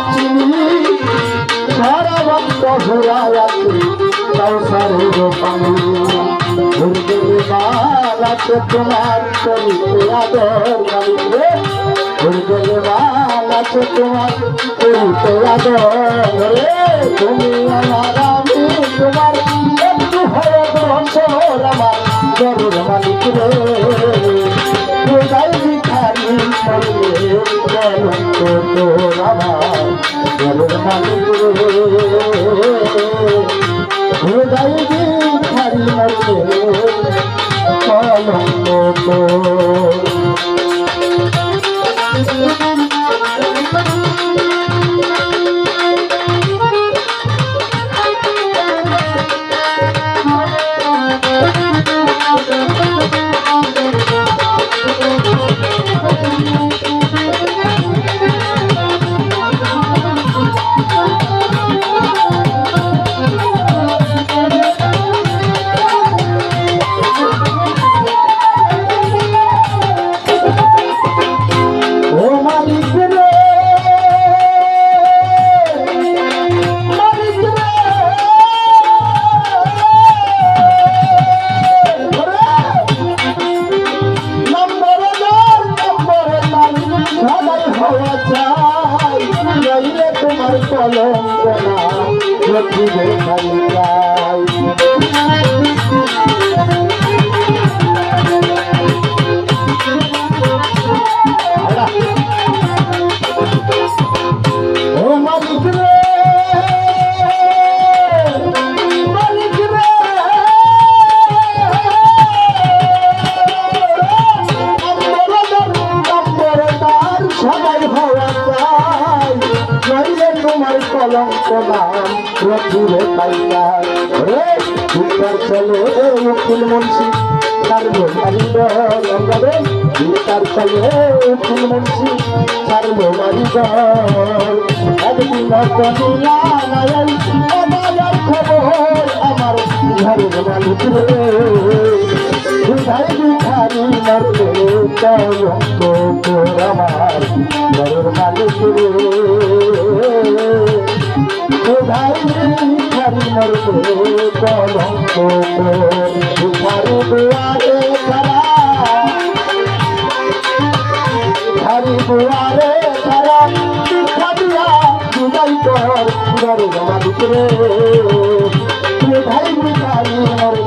চিনি সারা বন্ধ ঘুরায়াতে কাউসারের পানি ঘুরবে মাল আছে তোমার করিতে আদর মালিক রে ঘুরবে মাল আছে তোমার করিতে আদর রে তুমি আমার আমি তোমার একটু হয়ে বন্ধর আমার গরুর মালিক রে হৃদয় ভিখারি মরলে কলঙ্ক তোর আমার গরুর মালিক রে হৃদয় ভিখারি মরলে কলঙ্ক তোর কলঙ্ক নাম রঘুরে পাইয়া রে উত্তর চলে উকিল মুন্সি সার্বমারিব গঙ্গাবে উত্তর চলে উকিল মুন্সি সার্বমারিব একদিন কনিয়া নারায়ণ আমার খবর আমার ঘরের মালিক রে হৃদয় ভিখারি মরলে কলঙ্ক তোর আমার ঘরের মালিক রে হৃদয় ভিখারি মরলে কলঙ্ক তোর ভিখারি দুয়ারে খারা ভিখারি দুয়ারে খারা ভিক্ষা দিয়া বিদায় কর ঘরের মালিক রে হৃদয় ভিখারি মরলে